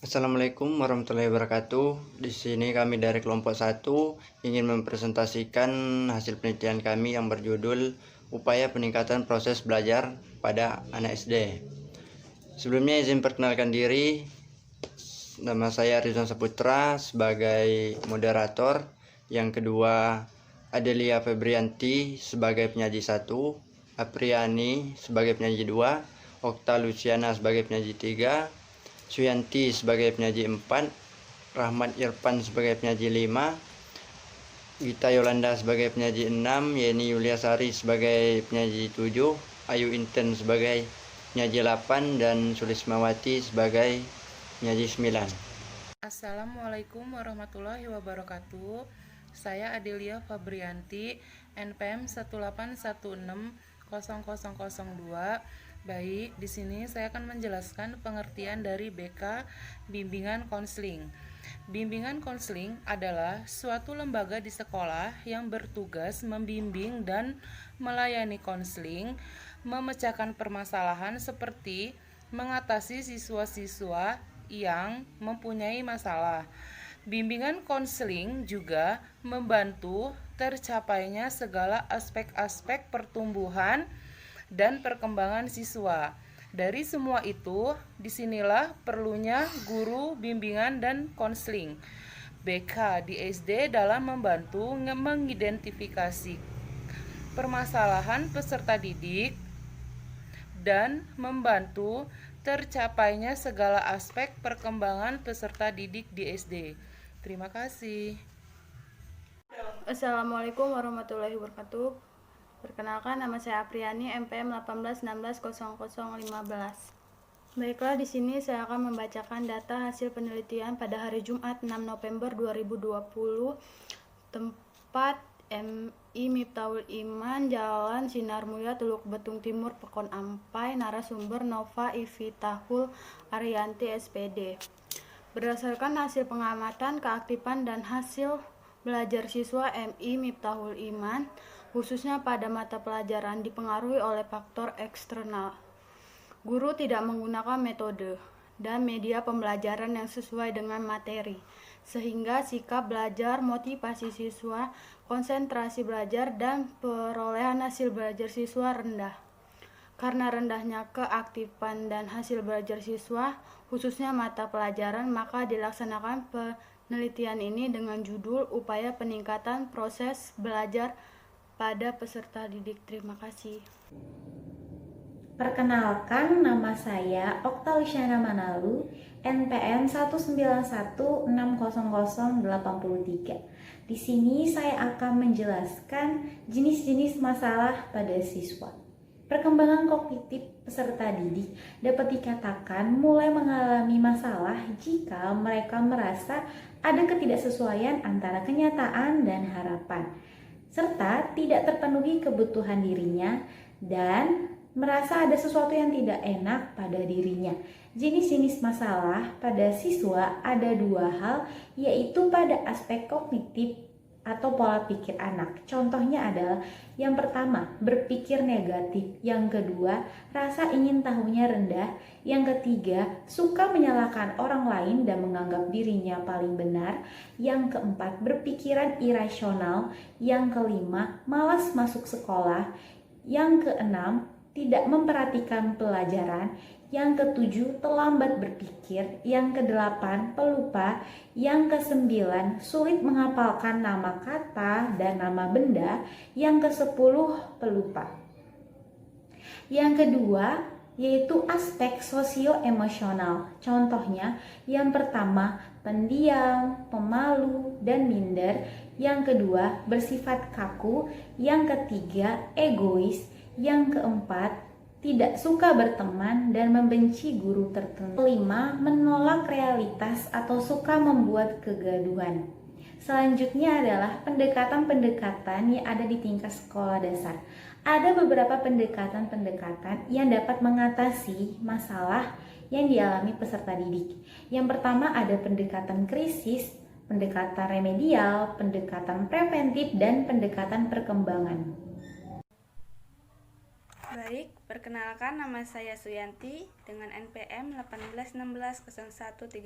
Assalamualaikum warahmatullahi wabarakatuh. Di sini kami dari kelompok 1 ingin mempresentasikan hasil penelitian kami yang berjudul Upaya Peningkatan Proses Belajar pada Anak SD. Sebelumnya izin perkenalkan diri. Nama saya Rizwan Saputra sebagai moderator. Yang kedua, Adelia Febrianti sebagai penyaji 1, Apriani sebagai penyaji 2, Okta Luciana sebagai penyaji 3, Suyanti sebagai penyaji 4, Rahmat Irfan sebagai penyaji 5, Gita Yolanda sebagai penyaji 6, Yeni Yuliasari sebagai penyaji 7, Ayu Inten sebagai penyaji 8, dan Sulismawati sebagai penyaji 9. Assalamualaikum warahmatullahi wabarakatuh. Saya Adelia Fabrianti, NPM 181600002. Baik, di sini saya akan menjelaskan pengertian dari BK, bimbingan konseling. Bimbingan konseling adalah suatu lembaga di sekolah yang bertugas membimbing dan melayani konseling, memecahkan permasalahan seperti mengatasi siswa-siswa yang mempunyai masalah. Bimbingan konseling juga membantu tercapainya segala aspek-aspek pertumbuhan dan perkembangan siswa. Dari semua itu, disinilah perlunya guru bimbingan dan konseling BK di SD dalam membantu mengidentifikasi permasalahan peserta didik dan membantu tercapainya segala aspek perkembangan peserta didik di SD. Terima kasih. Assalamualaikum warahmatullahi wabarakatuh. Perkenalkan, nama saya Apriani, MPM 18160015. Baiklah, di sini saya akan membacakan data hasil penelitian pada hari Jumat 6 November 2020, tempat MI Miftahul Iman, Jalan Sinar Mulia, Teluk Betung Timur, Pekon Ampai. Narasumber Nova Ivitahul Ariyanti, SPD. Berdasarkan hasil pengamatan, keaktifan dan hasil belajar siswa MI Miftahul Iman, khususnya pada mata pelajaran, dipengaruhi oleh faktor eksternal. Guru tidak menggunakan metode dan media pembelajaran yang sesuai dengan materi, sehingga sikap belajar, motivasi siswa, konsentrasi belajar, dan perolehan hasil belajar siswa rendah. Karena rendahnya keaktifan dan hasil belajar siswa, khususnya mata pelajaran, maka dilaksanakan penelitian ini dengan judul Upaya Peningkatan Proses Belajar pada Peserta Didik. Terima kasih. Perkenalkan, nama saya Okta Luciana Manalu, NPM 191600083. Di sini saya akan menjelaskan jenis-jenis masalah pada siswa. Perkembangan kognitif peserta didik dapat dikatakan mulai mengalami masalah jika mereka merasa ada ketidaksesuaian antara kenyataan dan harapan, serta tidak terpenuhi kebutuhan dirinya dan merasa ada sesuatu yang tidak enak pada dirinya. Jenis-jenis masalah pada siswa ada dua hal, yaitu pada aspek kognitif atau pola pikir anak. Contohnya adalah yang pertama, berpikir negatif. Yang kedua, rasa ingin tahunya rendah. Yang ketiga, suka menyalahkan orang lain dan menganggap dirinya paling benar. Yang keempat, berpikiran irasional. Yang kelima, malas masuk sekolah. Yang keenam, tidak memperhatikan pelajaran. Yang ketujuh, terlambat berpikir. Yang kedelapan, pelupa. Yang kesembilan, sulit menghafalkan nama kata dan nama benda. Yang kesepuluh, pelupa. Yang kedua, yaitu aspek sosio-emosional. Contohnya, yang pertama, pendiam, pemalu, dan minder. Yang kedua, bersifat kaku. Yang ketiga, egois. Yang keempat, tidak suka berteman dan membenci guru tertentu. Kelima, menolak realitas atau suka membuat kegaduhan. Selanjutnya adalah pendekatan-pendekatan yang ada di tingkat sekolah dasar. Ada beberapa pendekatan-pendekatan yang dapat mengatasi masalah yang dialami peserta didik. Yang pertama ada pendekatan krisis, pendekatan remedial, pendekatan preventif, dan pendekatan perkembangan. Baik, Perkenalkan, nama saya Suyanti dengan NPM 18160139.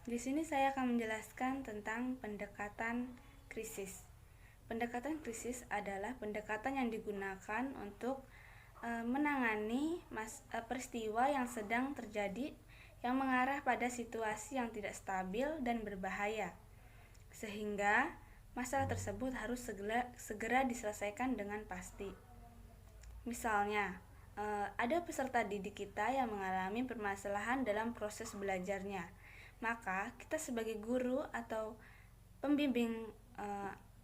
Di sini saya akan menjelaskan tentang pendekatan krisis. Pendekatan krisis adalah pendekatan yang digunakan untuk menangani peristiwa yang sedang terjadi yang mengarah pada situasi yang tidak stabil dan berbahaya, sehingga masalah tersebut harus segera diselesaikan dengan pasti. Misalnya, ada peserta didik kita yang mengalami permasalahan dalam proses belajarnya. Maka, kita sebagai guru atau pembimbing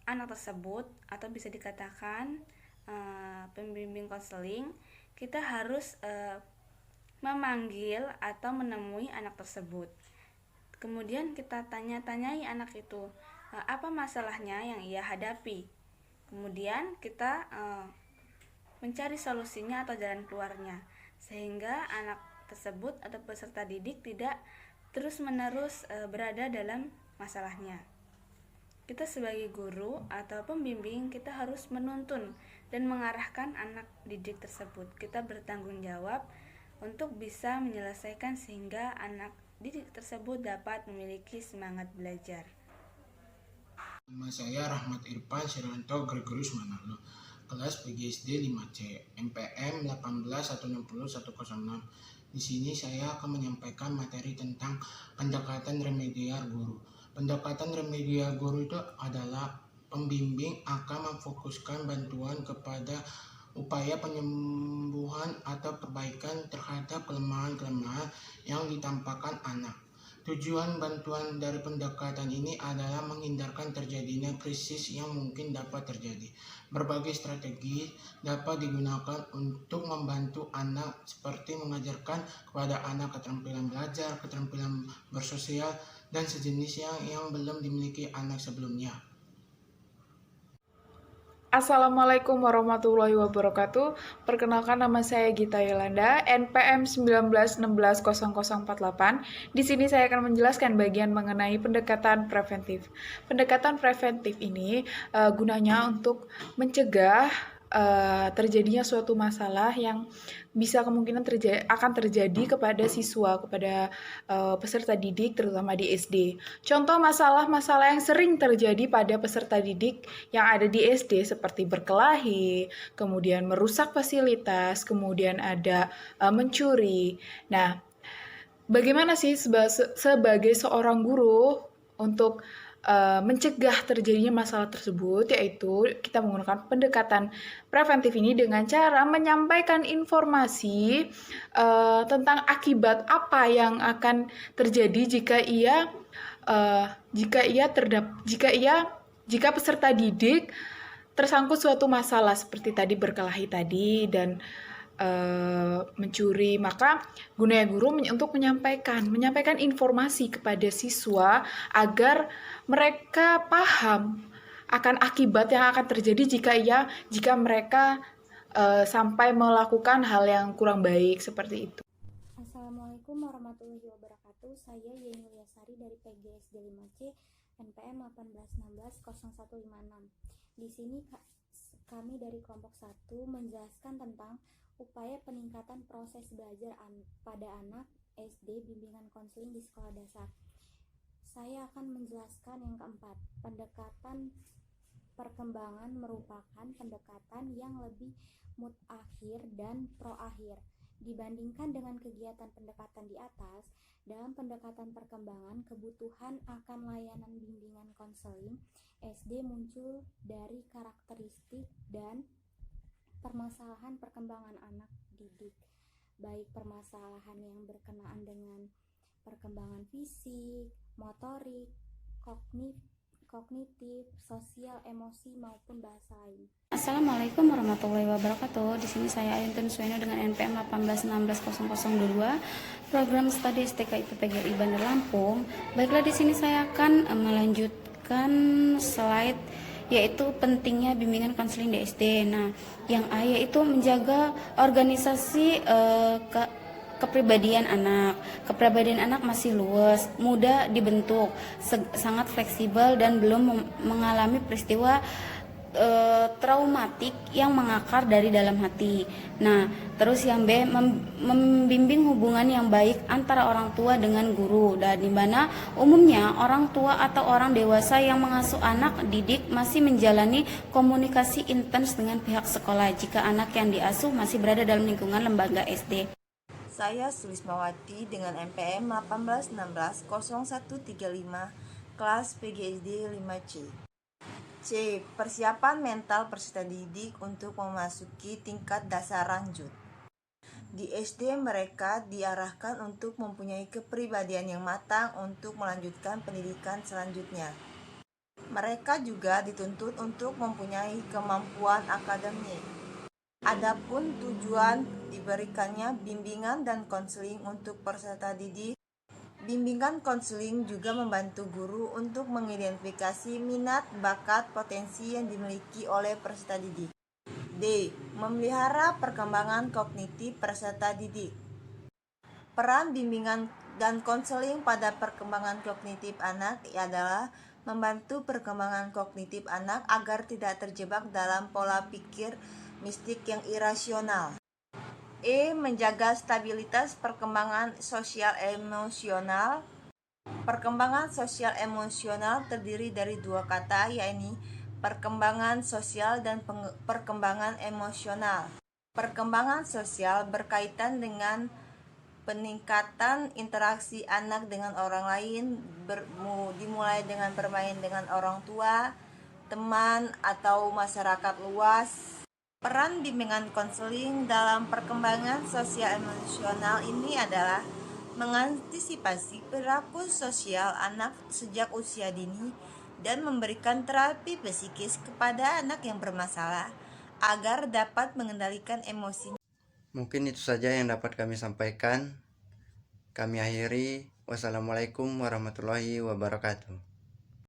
anak tersebut, atau bisa dikatakan pembimbing konseling, kita harus memanggil atau menemui anak tersebut. Kemudian kita tanya-tanyai anak itu, apa masalahnya yang ia hadapi. Kemudian kita mencari solusinya atau jalan keluarnya, sehingga anak tersebut atau peserta didik tidak terus-menerus berada dalam masalahnya. Kita sebagai guru atau pembimbing, kita harus menuntun dan mengarahkan anak didik tersebut. Kita bertanggung jawab untuk bisa menyelesaikan sehingga anak didik tersebut dapat memiliki semangat belajar. Nama saya Rahmat Irfan Sirwanto Gregorius Manalo, kelas PGSD 5C, MPM 18160-106. Di sini saya akan menyampaikan materi tentang pendekatan remedial guru. Pendekatan remedial guru itu adalah pembimbing akan memfokuskan bantuan kepada upaya penyembuhan atau perbaikan terhadap kelemahan-kelemahan yang ditampakkan anak. Tujuan bantuan dari pendekatan ini adalah menghindarkan terjadinya krisis yang mungkin dapat terjadi. Berbagai strategi dapat digunakan untuk membantu anak, seperti mengajarkan kepada anak keterampilan belajar, keterampilan bersosial, dan sejenis yang belum dimiliki anak sebelumnya. Assalamualaikum warahmatullahi wabarakatuh. Perkenalkan, nama saya Gita Yolanda, NPM 19160048. Di sini saya akan menjelaskan bagian mengenai pendekatan preventif. Pendekatan preventif ini gunanya untuk mencegah terjadinya suatu masalah yang bisa kemungkinan akan terjadi kepada siswa, kepada peserta didik, terutama di SD. Contoh masalah-masalah yang sering terjadi pada peserta didik yang ada di SD seperti berkelahi, kemudian merusak fasilitas, kemudian ada mencuri. Nah, bagaimana sih sebagai seorang guru untuk mencegah terjadinya masalah tersebut, yaitu kita menggunakan pendekatan preventif ini dengan cara menyampaikan informasi tentang akibat apa yang akan terjadi jika peserta didik tersangkut suatu masalah seperti tadi berkelahi tadi dan mencuri. Maka gunanya guru untuk menyampaikan informasi kepada siswa agar mereka paham akan akibat yang akan terjadi jika mereka sampai melakukan hal yang kurang baik seperti itu. Assalamualaikum warahmatullahi wabarakatuh. Saya Yeni Liasari dari PGSD 5C, NPM 18160156. Di sini kami dari kelompok 1 menjelaskan tentang upaya peningkatan proses belajar pada anak SD bimbingan konseling di sekolah dasar. Saya akan menjelaskan yang keempat. Pendekatan perkembangan merupakan pendekatan yang lebih mutakhir dan proakhir. Dibandingkan dengan kegiatan pendekatan di atas, dalam pendekatan perkembangan, kebutuhan akan layanan bimbingan konseling SD muncul dari karakteristik dan permasalahan perkembangan anak didik, baik permasalahan yang berkenaan dengan perkembangan fisik, motorik, kognitif, sosial, emosi maupun bahasa lain. Assalamualaikum warahmatullahi wabarakatuh. Di sini saya Ayuntun Sueno dengan NPM 1816022, program studi STK IPPGRI Bandar Lampung. Baiklah, di sini saya akan melanjutkan slide yaitu pentingnya bimbingan konseling di SD. Nah, yang A yaitu menjaga organisasi kepribadian anak. Kepribadian anak masih luas, mudah dibentuk, sangat fleksibel dan belum mengalami peristiwa traumatik yang mengakar dari dalam hati. Nah, terus yang B, membimbing hubungan yang baik antara orang tua dengan guru, dan di mana umumnya orang tua atau orang dewasa yang mengasuh anak didik masih menjalani komunikasi intens dengan pihak sekolah jika anak yang diasuh masih berada dalam lingkungan lembaga SD. Saya Sulismawati dengan NPM 18160135 kelas PGSD 5C. C. Persiapan mental peserta didik untuk memasuki tingkat dasar lanjut. Di SD mereka diarahkan untuk mempunyai kepribadian yang matang untuk melanjutkan pendidikan selanjutnya. Mereka juga dituntut untuk mempunyai kemampuan akademik. Adapun tujuan diberikannya bimbingan dan konseling untuk peserta didik. Bimbingan konseling juga membantu guru untuk mengidentifikasi minat, bakat, potensi yang dimiliki oleh peserta didik. D. Memelihara perkembangan kognitif peserta didik. Peran bimbingan dan konseling pada perkembangan kognitif anak adalah membantu perkembangan kognitif anak agar tidak terjebak dalam pola pikir mistik yang irasional. E. Menjaga stabilitas perkembangan sosial emosional. Perkembangan sosial emosional terdiri dari dua kata, yaitu perkembangan sosial dan perkembangan emosional. Perkembangan sosial berkaitan dengan peningkatan interaksi anak dengan orang lain, dimulai dengan bermain dengan orang tua, teman, atau masyarakat luas. Peran bimbingan konseling dalam perkembangan sosial emosional ini adalah mengantisipasi perilaku sosial anak sejak usia dini dan memberikan terapi psikis kepada anak yang bermasalah agar dapat mengendalikan emosi. Mungkin itu saja yang dapat kami sampaikan. Kami akhiri. Wassalamualaikum warahmatullahi wabarakatuh.